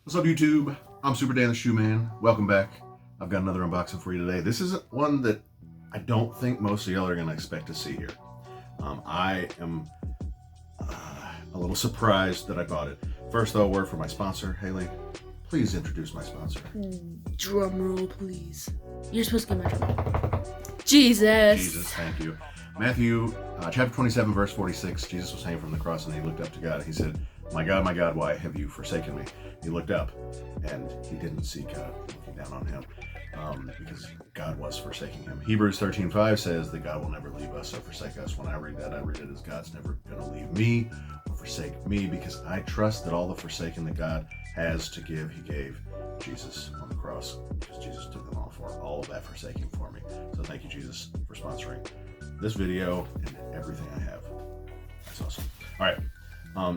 What's up, YouTube? I'm Super Dan the Shoe Man. Welcome back. I've got another unboxing for you today. This is one that I don't think most of y'all are going to expect to see here. I am a little surprised that I bought it. First, though, a word from my sponsor, Haley. Please introduce my sponsor. Drum roll, please. You're supposed to get my drum roll. Jesus. Jesus, thank you. Matthew, chapter 27, verse 46, Jesus was hanging from the cross and he looked up to God. He said, my God, why have you forsaken me? He looked up and he didn't see God looking down on him because God was forsaking him. Hebrews 13:5 says that God will never leave us or forsake us. When I read that, I read it as God's never going to leave me or forsake me, because I trust that all the forsaken that God has to give, he gave Jesus on the cross, because Jesus took them all of that forsaking for me. So thank you, Jesus, for sponsoring this video and everything I have. That's awesome. All right.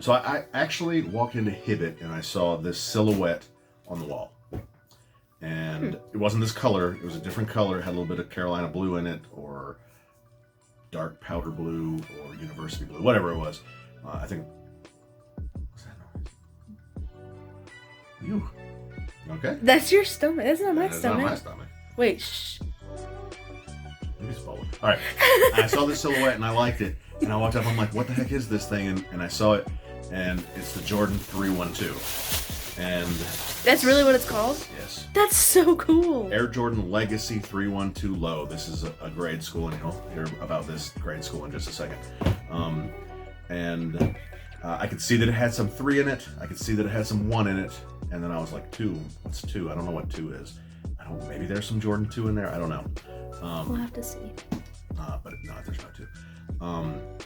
So I actually walked into Hibbett and I saw this silhouette on the wall. And it wasn't this color. It was a different color. It had a little bit of Carolina blue in it, or dark powder blue, or university blue, whatever it was. I think... What's that noise? You. Okay? That's your stomach. That's not my That's stomach. not my stomach. Wait, shh. Maybe it's forward. All right. I saw this silhouette and I liked it. And I walked up, I'm like, what the heck is this thing? And I saw it, and it's the Jordan 312. And... That's really what it's called? Yes. That's so cool. Air Jordan Legacy 312 Low. This is a grade school, and you'll hear about this grade school in just a second. I could see that it had some 3 in it. I could see that it had some 1 in it. And then I was like, 2? What's 2? I don't know what 2 is. Maybe there's some Jordan 2 in there. I don't know. We'll have to see. But no, there's no 2.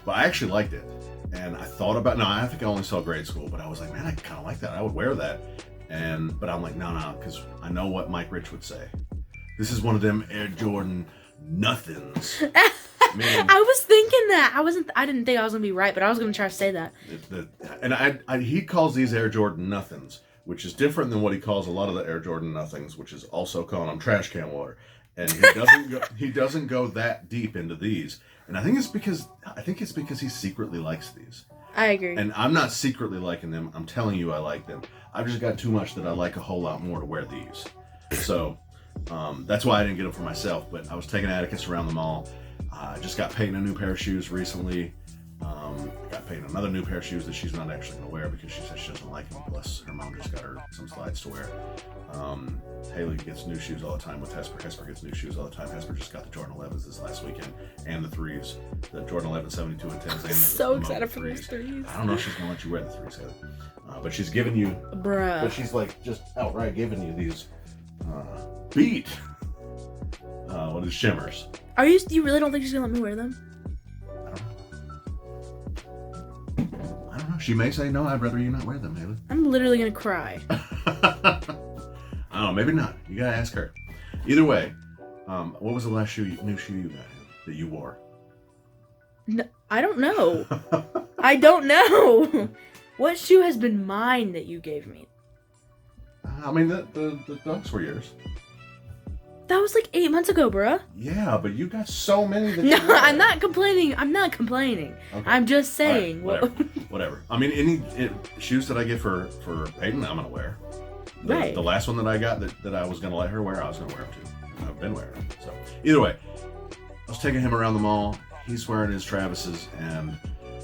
But I actually liked it. And I thought about, I think I only saw grade school, but I was like, man, I kind of like that. I would wear that. But I'm like, no, because I know what Mike Rich would say. This is one of them Air Jordan nothings. Man, I was thinking that. I didn't think I was going to be right, but I was going to try to say that. He calls these Air Jordan nothings, which is different than what he calls a lot of the Air Jordan nothings, which is also calling them trash can water. And he doesn't go that deep into these. And I think it's because he secretly likes these. I agree. And I'm not secretly liking them. I'm telling you I like them. I've just got too much that I like a whole lot more to wear these. So that's why I didn't get them for myself. But I was taking Atticus around the mall. I just got Peyton a new pair of shoes recently. Got Peyton another new pair of shoes that she's not actually going to wear because she says she doesn't like them. Plus, her mom just got her some slides to wear. Haley gets new shoes all the time with Hesper. Hesper gets new shoes all the time. Hesper just got the Jordan 11s this last weekend, and the 3s. The Jordan 11 72 and 10s. I'm so excited for these 3s. I don't know if she's going to let you wear the 3s, Haley. But she's giving you... Bruh. But she's like just outright giving you these beat. What is shimmers? You really don't think she's going to let me wear them? I don't know. She may say no. I'd rather you not wear them, Haley. I'm literally going to cry. I don't know. Maybe not. You gotta ask her. Either way, what was the last new shoe you got that you wore? No, I don't know. I don't know. What shoe has been mine that you gave me? I mean, the Dunks were yours. That was like 8 months ago, bruh. Yeah, but you got so many that No, you wore. I'm not complaining. Okay. I'm just saying. Right, whatever. I mean, any shoes that I get for Peyton, I'm gonna wear. Right. The last one that I got that I was gonna let her wear, I was gonna wear them too. And I've been wearing them. So either way, I was taking him around the mall. He's wearing his Travis's, and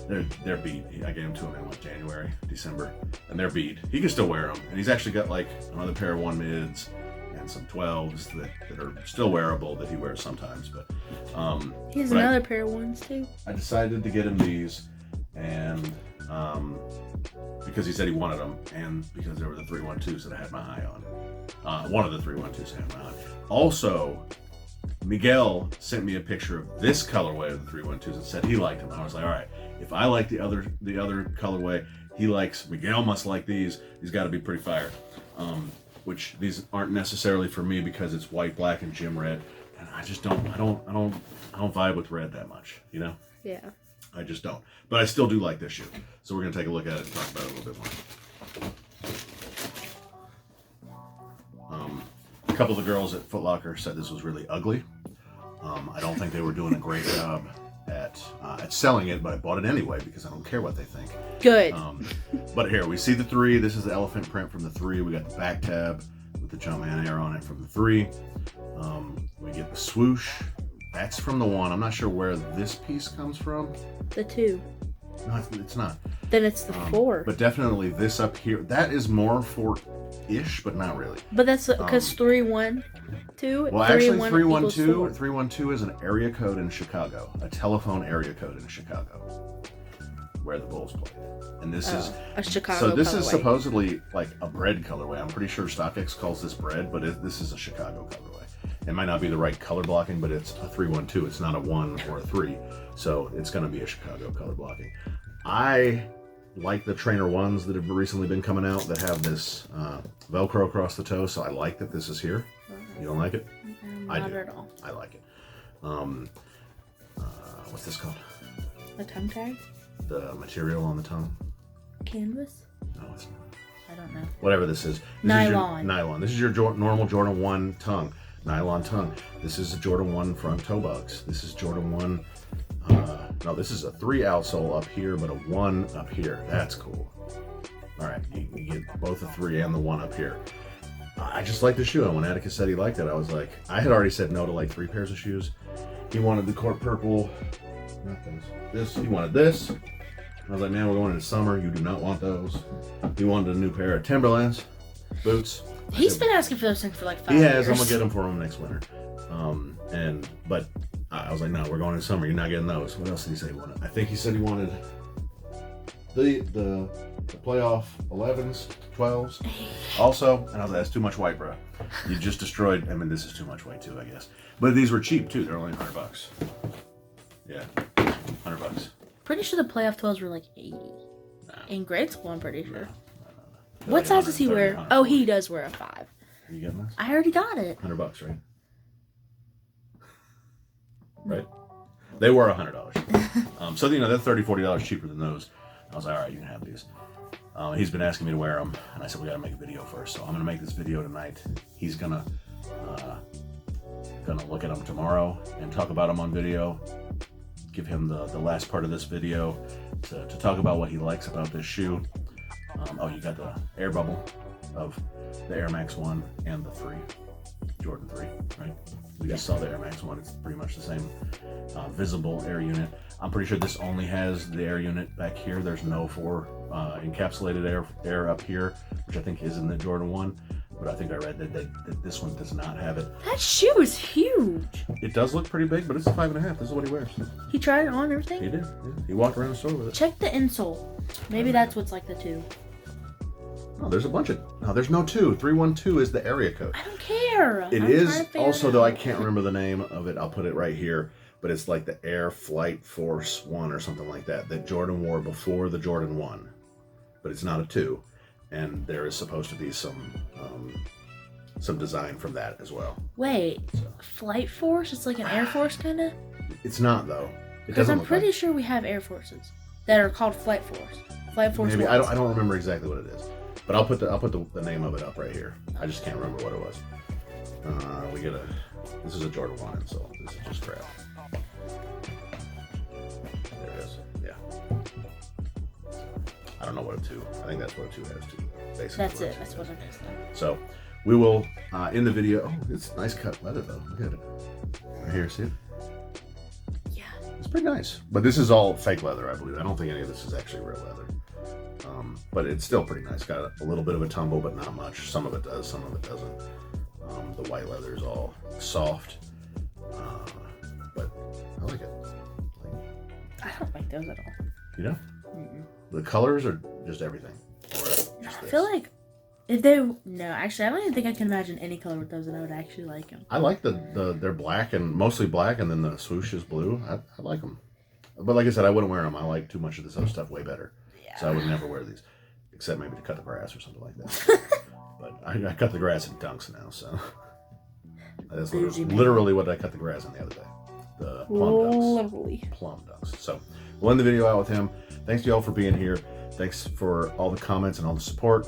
they're beat. I gave them to him in January, December, and they're beat. He can still wear them, and he's actually got like another pair of 1 mids and some 12s that are still wearable that he wears sometimes. But he has another pair of 1s too. I decided to get him these, and because he said he wanted them, and because they were the 312s that I had my eye on. One of the 312s I had my eye on. Also, Miguel sent me a picture of this colorway of the 312s and said he liked them. I was like, all right, if I like the other colorway, Miguel must like these. These got to be pretty fire. Which these aren't necessarily for me because it's white, black, and gym red, and I just don't vibe with red that much, you know? Yeah. I just don't. But I still do like this shoe. So we're going to take a look at it and talk about it a little bit more. A couple of the girls at Foot Locker said this was really ugly. I don't think they were doing a great job at selling it, but I bought it anyway because I don't care what they think. Good. But here we see the 3. This is the elephant print from the 3. We got the back tab with the Jumpman Air on it from the 3. We get the swoosh. That's from the 1. I'm not sure where this piece comes from. The 2. No, it's not. Then it's the 4. But definitely this up here. That is more for-ish, but not really. But that's because 312. Well, actually, 312. 312 is an area code in Chicago, a telephone area code in Chicago, where the Bulls played. And this is a Chicago. so. This is colorway. supposedly like a bread colorway. I'm pretty sure StockX calls this bread, but this is a Chicago colorway. It might not be the right color blocking, but it's a 312. It's not a 1 or a 3, so it's going to be a Chicago color blocking. I like the Trainer 1s that have recently been coming out that have this Velcro across the toe, so I like that this is here. You don't like it? I Not do. at all. I like it. What's this called? A tongue tag? The material on the tongue? Canvas? No, it's not. I don't know. Whatever this is. Nylon. Nylon. This is your normal Jordan 1 tongue. Nylon tongue. This is a Jordan 1 front toe bugs. This is Jordan 1. No, this is a 3 outsole up here, but a 1 up here. That's cool. All right, you get both the 3 and the 1 up here. I just like the shoe, and when Atticus said he liked it, I was like, I had already said no to like 3 pairs of shoes. He wanted the court purple, not those. This, he wanted this. I was like, man, we're going into summer. You do not want those. He wanted a new pair of Timberlands boots. He's been asking for those things for like 5 He years. has. I'm gonna get them for him next winter. But I was like, no, we're going into summer. You're not getting those. What else did he say he wanted? I think he said he wanted the playoff 11s, 12s. Also, and I was like, that's too much white, bro. You just destroyed. I mean, this is too much white too, I guess. But these were cheap too. They're only $100. Yeah, $100. Pretty sure the playoff 12s were like 80. Nah. In grade school, I'm pretty sure. No. What size does he 130, wear? Oh, he does wear a 5. Are you getting this? I already got it. $100, right? Right? They were $100. So, you know, they're $30, $40 cheaper than those. I was like, all right, you can have these. He's been asking me to wear them, and I said, we got to make a video first. So I'm going to make this video tonight. He's going to look at them tomorrow and talk about them on video. Give him the last part of this video to talk about what he likes about this shoe. You got the air bubble of the Air Max 1 and the 3, Jordan 3, right? We just saw the Air Max 1. It's pretty much the same visible air unit. I'm pretty sure this only has the air unit back here. There's no encapsulated air up here, which I think is in the Jordan 1. But I think I read that this one does not have it. That shoe is huge. It does look pretty big, but it's a 5.5. This is what he wears. He tried it on and everything? He did. Yeah. He walked around the store with it. Check the insole. Maybe that's what's like the 2. No, there's a bunch of. No, there's no 2. 312 is the area code. I don't care. It I'm is trying to figure also, it though, I out. can't remember the name of it. I'll put it right here. But it's like the Air Flight Force 1 or something like that Jordan wore before the Jordan 1. But it's not a 2. And there is supposed to be some design from that as well. Wait, Flight Force? It's like an Air Force kind of? It's not, though. It Because doesn't I'm look pretty like, sure we have Air Forces that are called Flight Force. Flight Force maybe. ones. I don't remember exactly what it is. But I'll put the name of it up right here. I just can't remember what it was. This is a Jordan 1, so this is just crap. There it is. Yeah. I don't know what a 2. I think that's what a 2 has too. Basically. That's it. That's what it is. So we will in the video. Oh, it's nice cut leather though. Look at it. Right here, see it? Yeah. It's pretty nice. But this is all fake leather, I believe. I don't think any of this is actually real leather. But it's still pretty nice. Got a little bit of a tumble, but not much. Some of it does, some of it doesn't. The white leather is all soft. But I like it. I don't like those at all. You know? Mm-mm. The colors are just everything. Or just I this. feel like if they no, actually, I don't even think I can imagine any color with those that I would actually like them. I like they're black and mostly black, and then the swoosh is blue. I like them, but like I said, I wouldn't wear them. I like too much of this other stuff way better, so I would never wear these, except maybe to cut the grass or something like that. But I cut the grass in dunks now, so that's literally what I cut the grass in the other day. The plum dunks. Literally. Plum dunks. So we'll end the video out with him. Thanks to y'all for being here. Thanks for all the comments and all the support.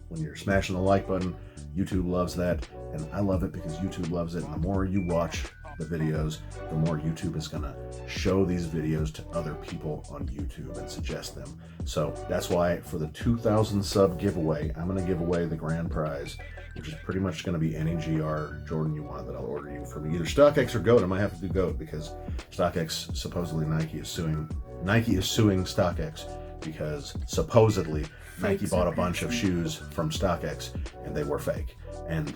When you're smashing the like button, YouTube loves that, and I love it because YouTube loves it. And the more you watch, the videos, the more YouTube is going to show these videos to other people on YouTube and suggest them. So that's why for the 2,000 sub giveaway, I'm going to give away the grand prize, which is pretty much going to be any GR Jordan you want that I'll order you from either StockX or GOAT. I might have to do GOAT because StockX, supposedly Nike is suing StockX because supposedly Nike bought a bunch of shoes from StockX and they were fake. And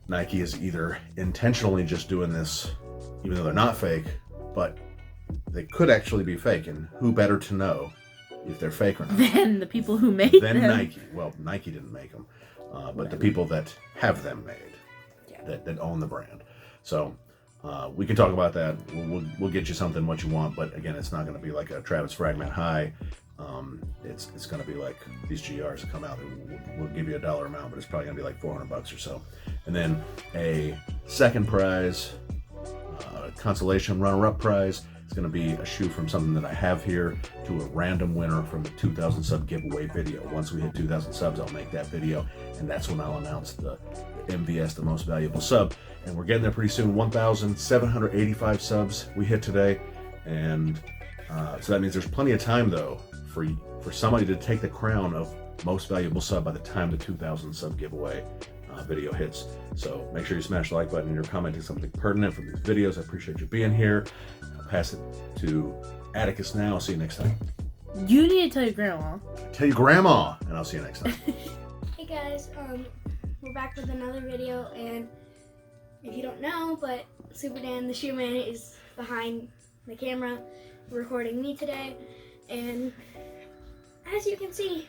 Nike is either intentionally just doing this, even though they're not fake, but they could actually be fake. And who better to know if they're fake or not Than the people who made than them. Nike? Well, Nike didn't make them, but the people that have them made, that own the brand. So we can talk about that. We'll get you something what you want, but again, it's not going to be like a Travis Fragment High. It's going to be like these GRs that come out. We'll give you a dollar amount, but it's probably going to be like $400 or so. And then a second prize, consolation runner-up prize, is going to be a shoe from something that I have here to a random winner from the 2,000 sub giveaway video. Once we hit 2,000 subs, I'll make that video, and that's when I'll announce the MVS, the most valuable sub. And we're getting there pretty soon. 1,785 subs we hit today, and so that means there's plenty of time though for somebody to take the crown of most valuable sub by the time the 2,000 sub giveaway video hits. So make sure you smash the like button and you're commenting something pertinent from these videos. I appreciate you being here. I'll pass it to Atticus now. I'll see you next time. You need to tell your grandma. Tell your grandma, and I'll see you next time. Hey guys, we're back with another video, and if you don't know, but Super Dan the Shoe Man is behind the camera recording me today, and as you can see,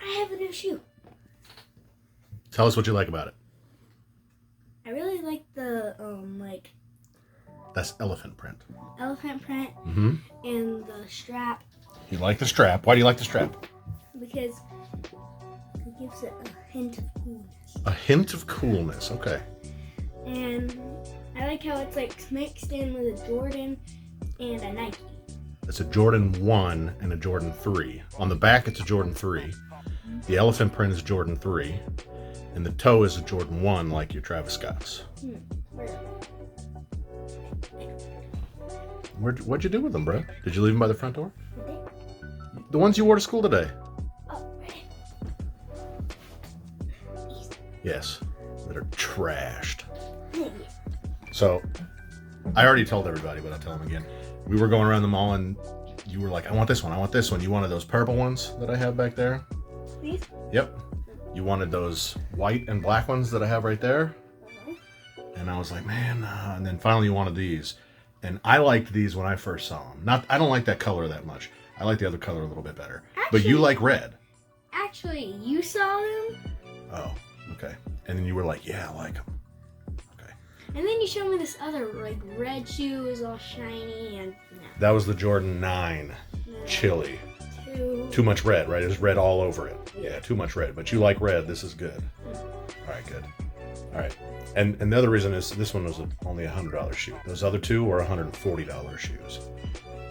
I have a new shoe. Tell us what you like about it. I really like the That's elephant print. elephant print Mm-hmm. and the strap, You like the strap. Why do you like the strap? because it gives it a hint of coolness. A hint of coolness. Okay. And I like how it's like mixed in with a Jordan and a Nike. It's a Jordan 1 and a Jordan 3. On the back, it's a Jordan 3. The elephant print is Jordan 3. And the toe is a Jordan 1 like your Travis Scott's. What'd you do with them, bro? Did you leave them by the front door? The ones you wore to school today? Oh, right. Yes. That are trashed. So, I already told everybody, but I'll tell them again. We were going around the mall and you were like, I want this one, I want this one. You wanted those purple ones that I have back there? These? Yep. You wanted those white and black ones that I have right there? And I was like, man, and then finally you wanted these. And I liked these when I first saw them. I don't like that color that much. I like the other color a little bit better. But you like red. Actually, you saw them, Oh, okay. And then you were like, yeah, I like them. Okay. and then you showed me this other like red shoe is all shiny and That was the Jordan 9 Chili. two. Too much red, right? There's red all over it. Yeah, too much red. But you like red. This is good. All right, good. All right. And the other reason is this one was only a $100 shoe. Those other two were $140 shoes.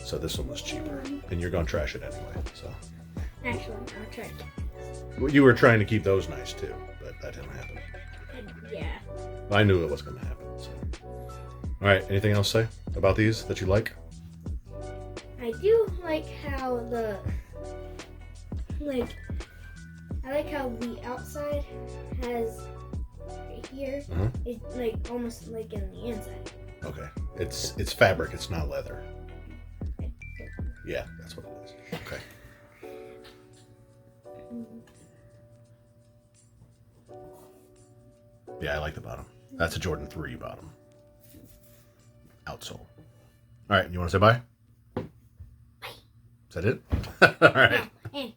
So this one was cheaper. And you're going to trash it anyway. So Actually, I'll try to. well, you were trying to keep those nice too, but that didn't happen. Yeah. I knew it was going to happen. So. All right. Anything else to say about these that you like? I do like how I like how the outside has right here. Uh-huh. It's like almost like in the inside. Okay. It's fabric. It's not leather. Yeah, that's what it is. Okay. Yeah, I like the bottom. That's a Jordan 3 bottom. Outsole. All right, you want to say bye? Is that it? All right. And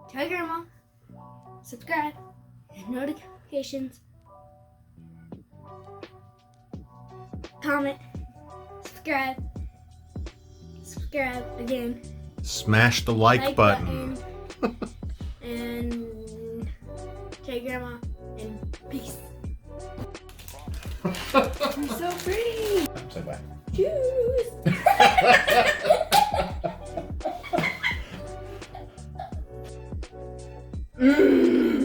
tell your grandma, subscribe, and notifications, comment, subscribe again, Smash the like button. and tell your grandma, and peace. You're so pretty. Say bye. Cheers. Mm.